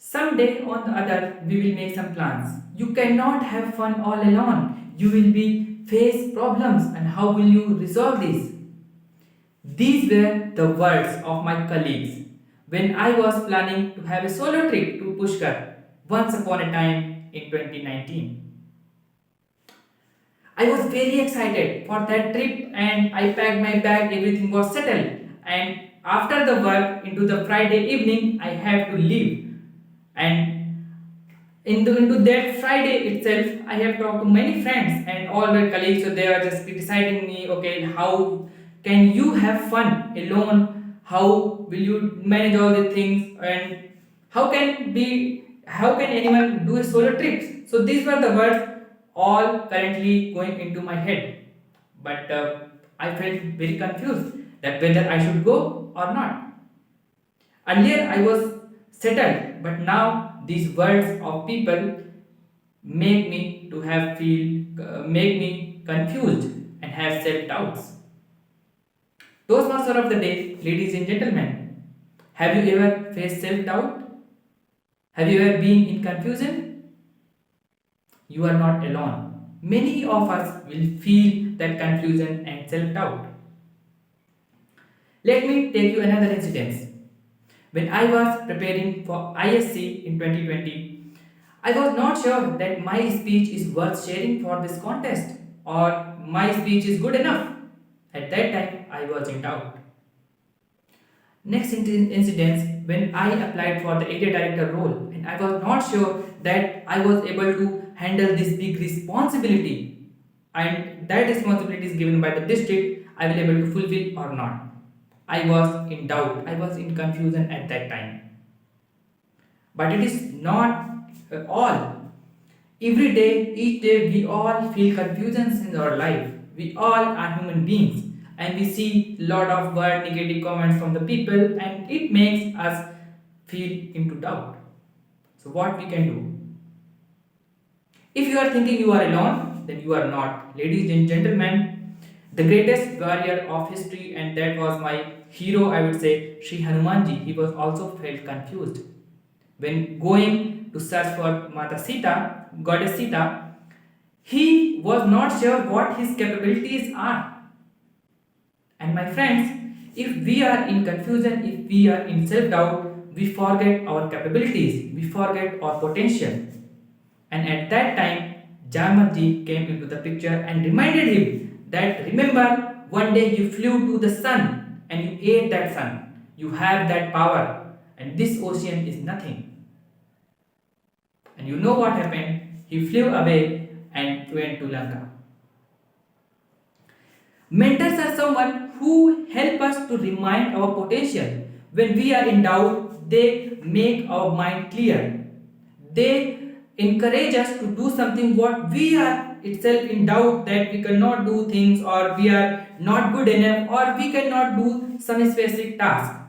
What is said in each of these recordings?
Someday on the other, we will make some plans. You cannot have fun all alone. You will be face problems, and how will you resolve this? These were the words of my colleagues when I was planning to have a solo trip to Pushkar once upon a time in 2019. I was very excited for that trip and I packed my bag, everything was settled. And after the work, into the Friday evening, I have to leave. And into that Friday itself, I have talked to many friends and all my colleagues, so they are just criticizing me. Okay, how can you have fun alone? How will you manage all the things? And how can anyone do a solo trip? So these were the words all currently going into my head. But I felt very confused that whether I should go or not. Earlier I was settled, but now these words of people make me confused and have self doubts. Toastmaster of the day, ladies and gentlemen, have you ever faced self doubt? Have you ever been in confusion? You are not alone. Many of us will feel that confusion and self doubt. Let me take you another incident. When I was preparing for ISC in 2020, I was not sure that my speech is worth sharing for this contest or my speech is good enough. At that time, I was in doubt. Next incident when I applied for the area director role and I was not sure that I was able to handle this big responsibility and that responsibility is given by the district, I will able to fulfill or not. I was in doubt, I was in confusion at that time. But it is not all. Every day, each day, we all feel confusions in our life. We all are human beings and we see lot of word negative comments from the people and it makes us feel into doubt. So what we can do? If you are thinking you are alone, then you are not. Ladies and gentlemen, the greatest warrior of history and that was my hero, I would say, Sri Hanumanji, he was also felt confused. When going to search for Mata Sita, Goddess Sita, he was not sure what his capabilities are. And my friends, if we are in confusion, if we are in self doubt, we forget our capabilities, we forget our potential. And at that time, Jamarji came into the picture and reminded him that remember, one day you flew to the sun and you ate that sun. You have that power, and this ocean is nothing. And you know what happened? He flew away and went to Lanka. Mentors are someone who help us to remind our potential. When we are in doubt, they make our mind clear. They encourage us to do something what we are itself in doubt that we cannot do things or we are not good enough or we cannot do some specific task.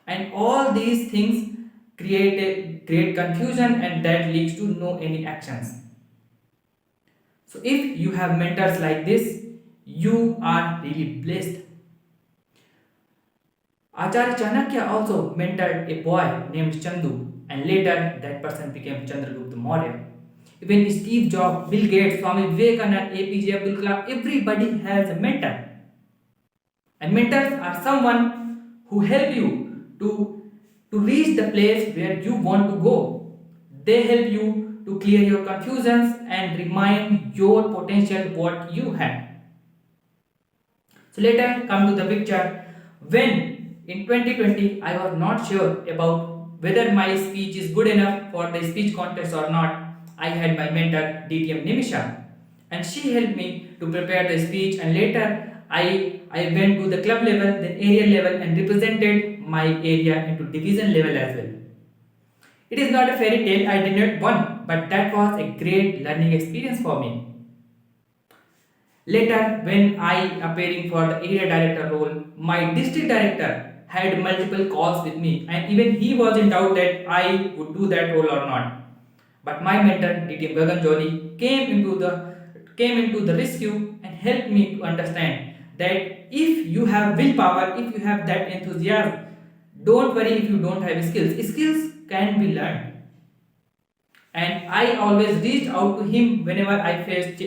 And all these things create confusion and that leads to no any actions. So if you have mentors like this, you are really blessed. Acharya Chanakya also mentored a boy named Chandu, and later that person became Chandragupta Maurya. Even Steve Jobs, Bill Gates, Swami Vivekananda, APJ Abdul Kalam, everybody has a mentor. And mentors are someone who help you to reach the place where you want to go. They help you to clear your confusions and remind your potential what you have. So later come to the picture when in 2020 I was not sure about whether my speech is good enough for the speech contest or not. I had my mentor DTM Nimisha and she helped me to prepare the speech and later I went to the club level, then area level and represented my area into division level as well. It is not a fairy tale, I did not win, but that was a great learning experience for me. Later, when I appearing for the area director role, my district director had multiple calls with me, and even he was in doubt that I would do that role or not. But my mentor, DTM Gagan Jolly, came into the rescue and helped me to understand that if you have willpower, if you have that enthusiasm, don't worry if you don't have skills. Skills can be learned. And I always reached out to him whenever I faced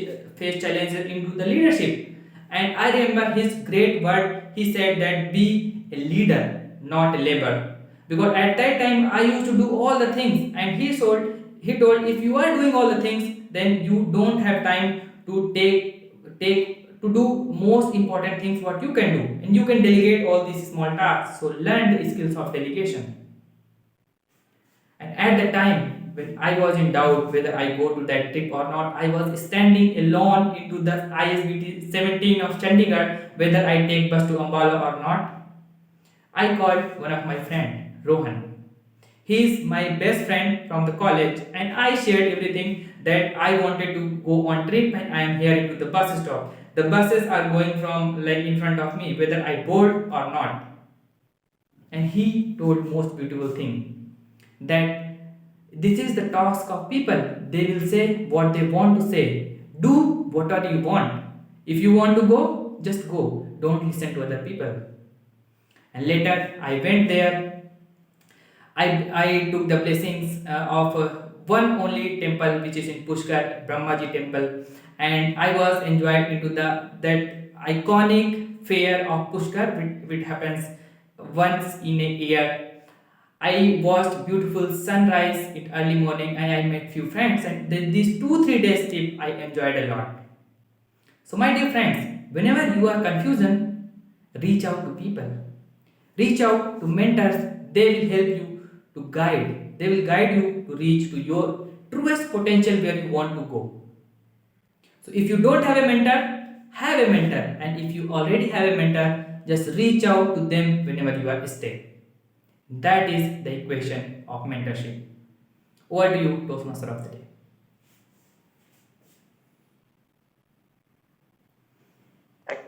challenges into the leadership. And I remember his great word. He said that be a leader, not a laborer. Because at that time I used to do all the things, and he told if you are doing all the things, then you don't have time to take to do most important things what you can do, and you can delegate all these small tasks. So learn the skills of delegation. And at the time when I was in doubt whether I go to that trip or not, I was standing alone into the ISBT 17 of Chandigarh whether I take bus to Ambala or not. I called one of my friend, Rohan. He is my best friend from the college, and I shared everything that I wanted to go on trip and I am here into the bus stop. The buses are going from like in front of me whether I board or not. And he told most beautiful thing that this is the task of people. They will say what they want to say. Do whatever you want. If you want to go, just go. Don't listen to other people. And later I went there. I took the blessings of one only temple which is in Pushkar, Brahmaji temple, and I was enjoyed into the that iconic fair of Pushkar which happens once in a year. I watched beautiful sunrise in early morning and I met few friends, and then these 2 3 days trip I enjoyed a lot. So my dear friends, whenever you are confusion, reach out to people. Reach out to mentors. They will help you to guide. They will guide you to reach to your truest potential where you want to go. So if you don't have a mentor, have a mentor. And if you already have a mentor, just reach out to them whenever you are stuck. That is the equation of mentorship. Over to you, Toastmaster of the day.